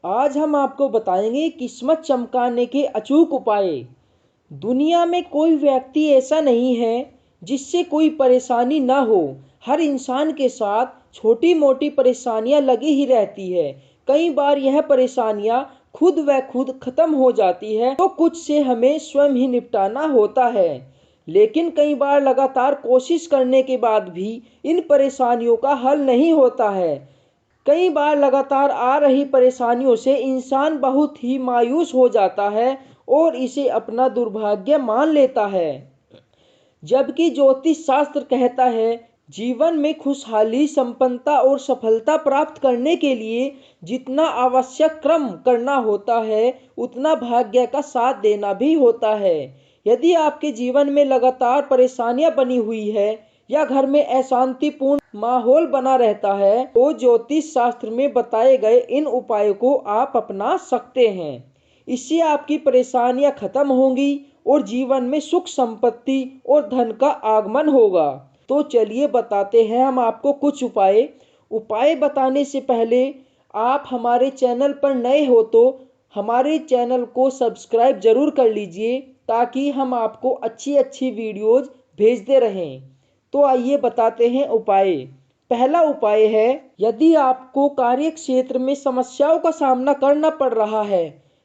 आज हम आपको बताएंगे किस्मत चमकाने के अचूक उपाय। दुनिया में कोई व्यक्ति ऐसा नहीं है जिससे कोई परेशानी ना हो। हर इंसान के साथ छोटी मोटी परेशानियां लगी ही रहती है। कई बार यह परेशानियां खुद व खुद खत्म हो जाती है तो कुछ से हमें स्वयं ही निपटाना होता है। लेकिन कई बार लगातार कोशिश करने के बाद भी इन परेशानियों का हल नहीं होता है। कई बार लगातार आ रही परेशानियों से इंसान बहुत ही मायूस हो जाता है और इसे अपना दुर्भाग्य मान लेता है। जबकि ज्योतिष शास्त्र कहता है जीवन में खुशहाली, संपन्नता और सफलता प्राप्त करने के लिए जितना आवश्यक कर्म करना होता है उतना भाग्य का साथ देना भी होता है। यदि आपके जीवन में लगातार परेशानियां बनी हुई है या घर में अशांतिपूर्ण माहौल बना रहता है तो ज्योतिष शास्त्र में बताए गए इन उपायों को आप अपना सकते हैं। इससे आपकी परेशानियां खत्म होंगी और जीवन में सुख, संपत्ति और धन का आगमन होगा। तो चलिए बताते हैं हम आपको कुछ उपाय। उपाय बताने से पहले आप हमारे चैनल पर नए हो तो हमारे चैनल को सब्सक्राइब जरूर कर लीजिए ताकि हम आपको अच्छी अच्छी वीडियोज भेजते रहें। तो आइए बताते हैं उपाय। पहला उपाय है, यदि आपको कार्य क्षेत्र में समस्याओं का सामना करना पड़ रहा है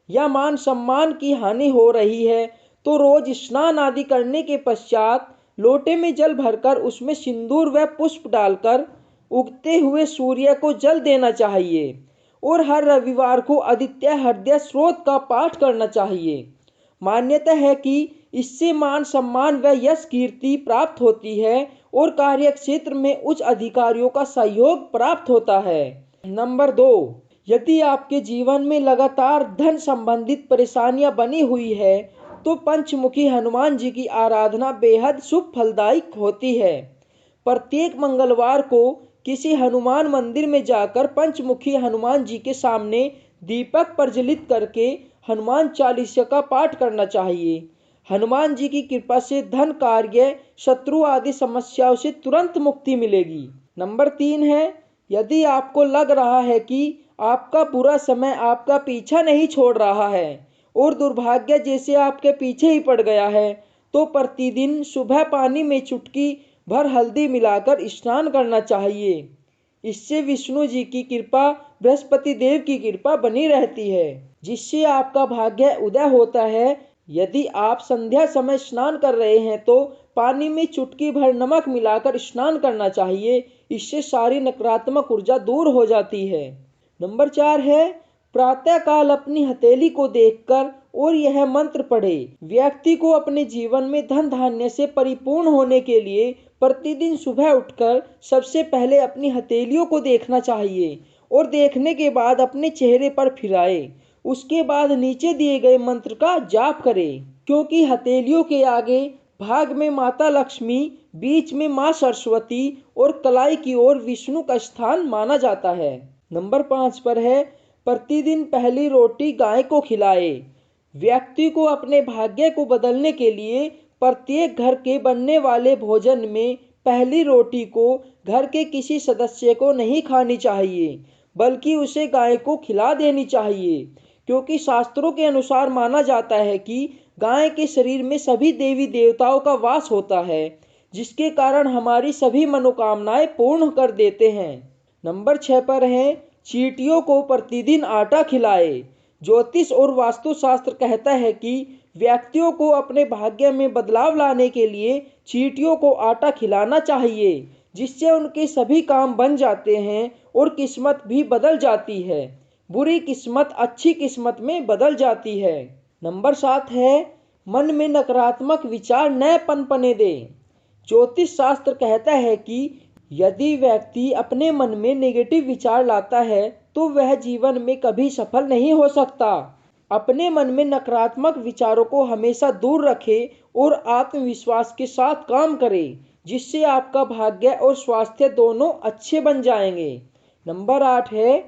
या मान सम्मान की हानि हो रही है तो रोज स्नान आदि करने के पश्चात लोटे में जल भरकर उसमें सिंदूर व पुष्प डालकर उगते हुए सूर्य को जल देना चाहिए और हर रविवार को आदित्य हृदय स्रोत का पाठ करना चाहिए। मान्यता है कि इससे मान सम्मान व यश कीर्ति प्राप्त होती है और कार्य क्षेत्र में उच्च अधिकारियों का सहयोग प्राप्त होता है। नंबर 2, यदि आपके जीवन में लगातार धन संबंधित परेशानियां बनी हुई है तो पंचमुखी हनुमान जी की आराधना बेहद शुभ फलदायक होती है। प्रत्येक मंगलवार को किसी हनुमान मंदिर में जाकर पंचमुखी हनुमान जी के सामने दीपक प्रज्वलित करके हनुमान चालीसा का पाठ करना चाहिए। हनुमान जी की कृपा से धन, कार्य, शत्रु आदि समस्याओं से तुरंत मुक्ति मिलेगी। नंबर 3 है, यदि आपको लग रहा है कि आपका बुरा समय आपका पीछा नहीं छोड़ रहा है और दुर्भाग्य जैसे आपके पीछे ही पड़ गया है तो प्रतिदिन सुबह पानी में चुटकी भर हल्दी मिलाकर स्नान करना चाहिए। इससे विष्णु जी की कृपा, बृहस्पति देव की कृपा बनी रहती है जिससे आपका भाग्य उदय होता है। यदि आप संध्या समय स्नान कर रहे हैं तो पानी में चुटकी भर नमक मिलाकर स्नान करना चाहिए। इससे सारी नकारात्मक ऊर्जा दूर हो जाती है। नंबर 4 है, प्रातः काल अपनी हथेली को देखकर और यह मंत्र पढ़े। व्यक्ति को अपने जीवन में धन धान्य से परिपूर्ण होने के लिए प्रतिदिन सुबह उठकर सबसे पहले अपनी हथेलियों को देखना चाहिए और देखने के बाद अपने चेहरे पर फिराए। उसके बाद नीचे दिए गए मंत्र का जाप करें, क्योंकि हथेलियों के आगे भाग में माता लक्ष्मी, बीच में माँ सरस्वती और कलाई की ओर विष्णु का स्थान माना जाता है। नंबर 5 पर है, प्रतिदिन पहली रोटी गाय को खिलाए। व्यक्ति को अपने भाग्य को बदलने के लिए प्रत्येक घर के बनने वाले भोजन में पहली रोटी को घर के किसी सदस्य को नहीं खानी चाहिए बल्कि उसे गाय को खिला देनी चाहिए, क्योंकि शास्त्रों के अनुसार माना जाता है कि गाय के शरीर में सभी देवी देवताओं का वास होता है जिसके कारण हमारी सभी मनोकामनाएं पूर्ण कर देते हैं। नंबर 6 पर है, चींटियों को प्रतिदिन आटा खिलाए। ज्योतिष और वास्तुशास्त्र कहता है कि व्यक्तियों को अपने भाग्य में बदलाव लाने के लिए चींटियों को आटा खिलाना चाहिए जिससे उनके सभी काम बन जाते हैं और किस्मत भी बदल जाती है। बुरी किस्मत अच्छी किस्मत में बदल जाती है। नंबर 7 है, मन में नकारात्मक विचार न पनपने दे। ज्योतिष शास्त्र कहता है कि यदि व्यक्ति अपने मन में नेगेटिव विचार लाता है तो वह जीवन में कभी सफल नहीं हो सकता। अपने मन में नकारात्मक विचारों को हमेशा दूर रखें और आत्मविश्वास के साथ काम करें जिससे आपका भाग्य और स्वास्थ्य दोनों अच्छे बन जाएंगे। नंबर 8 है,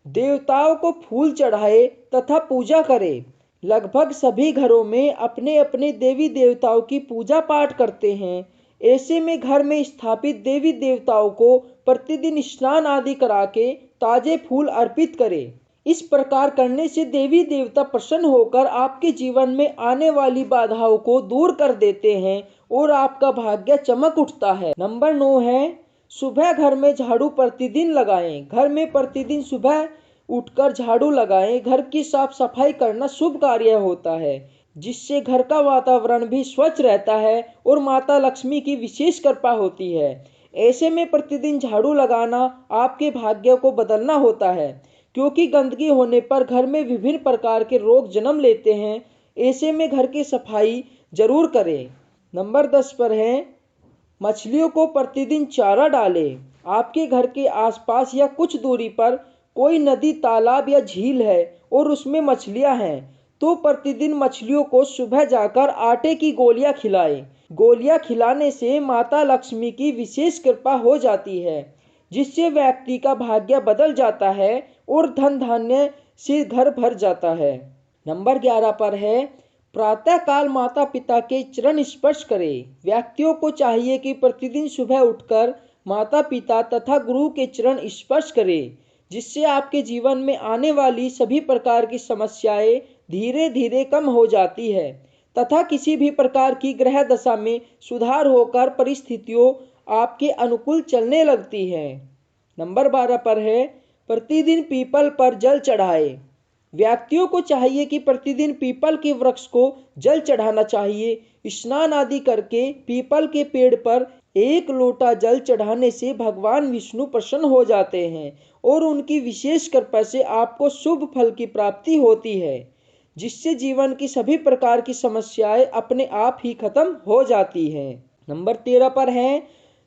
देवताओं को फूल चढ़ाए तथा पूजा करें। लगभग सभी घरों में अपने अपने देवी देवताओं की पूजा पाठ करते हैं। ऐसे में घर में स्थापित देवी देवताओं को प्रतिदिन स्नान आदि करा के ताजे फूल अर्पित करें। इस प्रकार करने से देवी देवता प्रसन्न होकर आपके जीवन में आने वाली बाधाओं को दूर कर देते हैं और आपका भाग्य चमक उठता है। नंबर 9 है, सुबह घर में झाड़ू प्रतिदिन लगाएं। घर में प्रतिदिन सुबह उठकर झाड़ू लगाएं। घर की साफ सफाई करना शुभ कार्य होता है, जिससे घर का वातावरण भी स्वच्छ रहता है और माता लक्ष्मी की विशेष कृपा होती है। ऐसे में प्रतिदिन झाड़ू लगाना आपके भाग्य को बदलना होता है, क्योंकि गंदगी होने पर घर में विभिन्न प्रकार के रोग जन्म लेते हैं। ऐसे में घर की सफाई जरूर करें। नंबर 10 पर है, मछलियों को प्रतिदिन चारा डालें। आपके घर के आसपास या कुछ दूरी पर कोई नदी, तालाब या झील है और उसमें मछलियां हैं, तो प्रतिदिन मछलियों को सुबह जाकर आटे की गोलियां खिलाएं। गोलियां खिलाने से माता लक्ष्मी की विशेष कृपा हो जाती है, जिससे व्यक्ति का भाग्य बदल जाता है और धन धान्य से घर भर जाता है। नंबर 11 पर है, प्रातः काल माता पिता के चरण स्पर्श करें। व्यक्तियों को चाहिए कि प्रतिदिन सुबह उठकर माता पिता तथा गुरु के चरण स्पर्श करें, जिससे आपके जीवन में आने वाली सभी प्रकार की समस्याएं धीरे धीरे कम हो जाती है तथा किसी भी प्रकार की ग्रह दशा में सुधार होकर परिस्थितियों आपके अनुकूल चलने लगती है। नंबर 12 पर है, प्रतिदिन पीपल पर जल चढ़ाए। व्यक्तियों को चाहिए कि प्रतिदिन पीपल के वृक्ष को जल चढ़ाना चाहिए। स्नान आदि करके पीपल के पेड़ पर 1 लोटा जल चढ़ाने से भगवान विष्णु प्रसन्न हो जाते हैं और उनकी विशेष कृपा से आपको शुभ फल की प्राप्ति होती है, जिससे जीवन की सभी प्रकार की समस्याएं अपने आप ही खत्म हो जाती हैं। नंबर 13 पर है,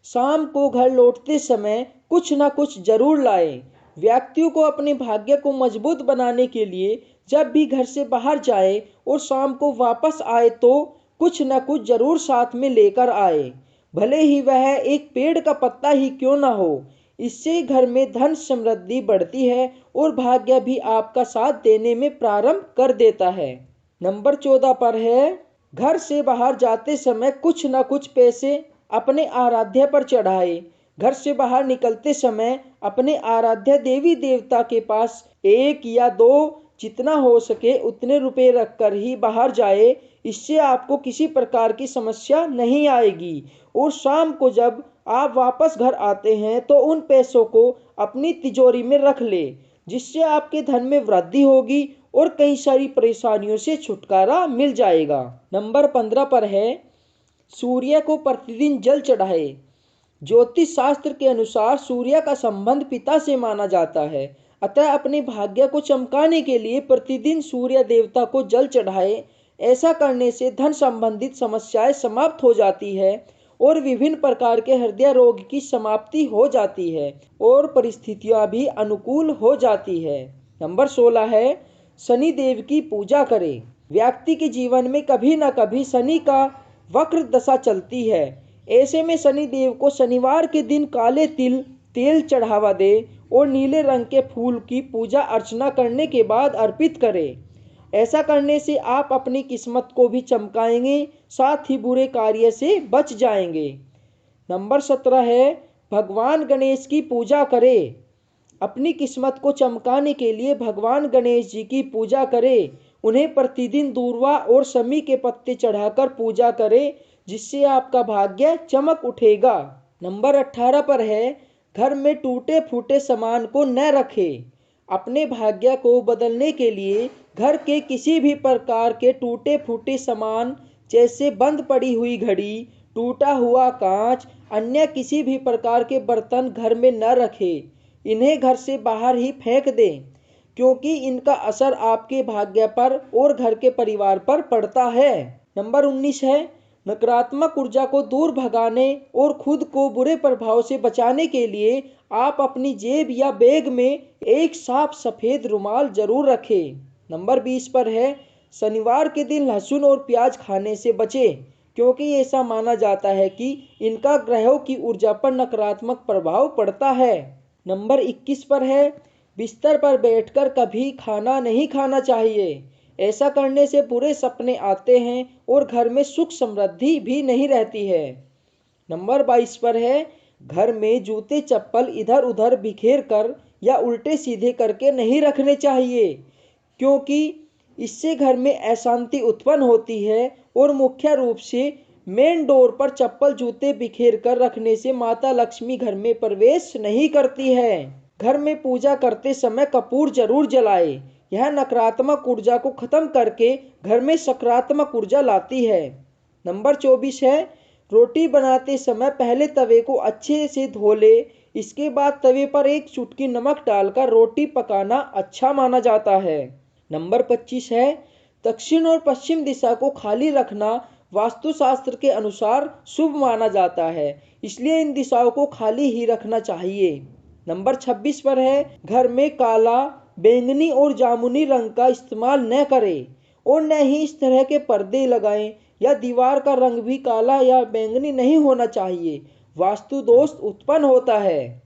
शाम को घर लौटते समय कुछ न कुछ जरूर लाएं। व्यक्तियों को अपने भाग्य को मजबूत बनाने के लिए जब भी घर से बाहर जाए और शाम को वापस आए तो कुछ न कुछ जरूर साथ में लेकर आए, भले ही वह एक पेड़ का पत्ता ही क्यों न हो। इससे घर में धन समृद्धि बढ़ती है और भाग्य भी आपका साथ देने में प्रारंभ कर देता है। नंबर 14 पर है, घर से बाहर जाते समय कुछ न कुछ पैसे अपने आराध्य पर चढ़ाए। घर से बाहर निकलते समय अपने आराध्य देवी देवता के पास 1 या 2 जितना हो सके उतने रुपए रखकर ही बाहर जाए। इससे आपको किसी प्रकार की समस्या नहीं आएगी और शाम को जब आप वापस घर आते हैं तो उन पैसों को अपनी तिजोरी में रख ले, जिससे आपके धन में वृद्धि होगी और कई सारी परेशानियों से छुटकारा मिल जाएगा। नंबर 15 पर है, सूर्य को प्रतिदिन जल चढ़ाए। ज्योतिष शास्त्र के अनुसार सूर्य का संबंध पिता से माना जाता है, अतः अपने भाग्य को चमकाने के लिए प्रतिदिन सूर्य देवता को जल चढ़ाए। ऐसा करने से धन संबंधित समस्याएं समाप्त हो जाती है और विभिन्न प्रकार के हृदय रोग की समाप्ति हो जाती है और परिस्थितियां भी अनुकूल हो जाती है। नंबर 16 है, शनि देव की पूजा करें। व्यक्ति के जीवन में कभी न कभी शनि का वक्र दशा चलती है। ऐसे में शनि देव को शनिवार के दिन काले तिल तेल चढ़ावा दे और नीले रंग के फूल की पूजा अर्चना करने के बाद अर्पित करें। ऐसा करने से आप अपनी किस्मत को भी चमकाएंगे, साथ ही बुरे कार्य से बच जाएंगे। नंबर 17 है, भगवान गणेश की पूजा करें। अपनी किस्मत को चमकाने के लिए भगवान गणेश जी की पूजा करें। उन्हें प्रतिदिन दूर्वा और शमी के पत्ते चढ़ाकर पूजा करें, जिससे आपका भाग्य चमक उठेगा। नंबर 18 पर है, घर में टूटे फूटे सामान को न रखें। अपने भाग्य को बदलने के लिए घर के किसी भी प्रकार के टूटे फूटे सामान, जैसे बंद पड़ी हुई घड़ी, टूटा हुआ कांच, अन्य किसी भी प्रकार के बर्तन घर में न रखें। इन्हें घर से बाहर ही फेंक दें, क्योंकि इनका असर आपके भाग्य पर और घर के परिवार पर पड़ता है। नंबर 19 है, नकारात्मक ऊर्जा को दूर भगाने और खुद को बुरे प्रभाव से बचाने के लिए आप अपनी जेब या बैग में एक साफ सफेद रुमाल जरूर रखें। नंबर 20 पर है, शनिवार के दिन लहसुन और प्याज खाने से बचें, क्योंकि ऐसा माना जाता है कि इनका ग्रहों की ऊर्जा पर नकारात्मक प्रभाव पड़ता है। नंबर 21 पर है, बिस्तर पर बैठकर कभी खाना नहीं खाना चाहिए। ऐसा करने से बुरे सपने आते हैं और घर में सुख समृद्धि भी नहीं रहती है। नंबर 22 पर है, घर में जूते चप्पल इधर उधर बिखेर कर या उल्टे सीधे करके नहीं रखने चाहिए, क्योंकि इससे घर में अशांति उत्पन्न होती है। और मुख्य रूप से मेन डोर पर चप्पल जूते बिखेर कर रखने से माता लक्ष्मी घर में प्रवेश नहीं करती है। घर में पूजा करते समय कपूर जरूर जलाए। यह नकारात्मक ऊर्जा को खत्म करके घर में सकारात्मक ऊर्जा लाती है। नंबर 24 है, रोटी बनाते समय पहले तवे को अच्छे से धो ले। इसके बाद तवे पर एक चुटकी नमक डालकर रोटी पकाना अच्छा माना जाता है। नंबर 25 है, दक्षिण और पश्चिम दिशा को खाली रखना वास्तुशास्त्र के अनुसार शुभ माना जाता है, इसलिए इन दिशाओं को खाली ही रखना चाहिए। नंबर 26 पर है, घर में काला, बैंगनी और जामुनी रंग का इस्तेमाल न करें और न ही इस तरह के पर्दे लगाएं, या दीवार का रंग भी काला या बैंगनी नहीं होना चाहिए। वास्तु दोष उत्पन्न होता है।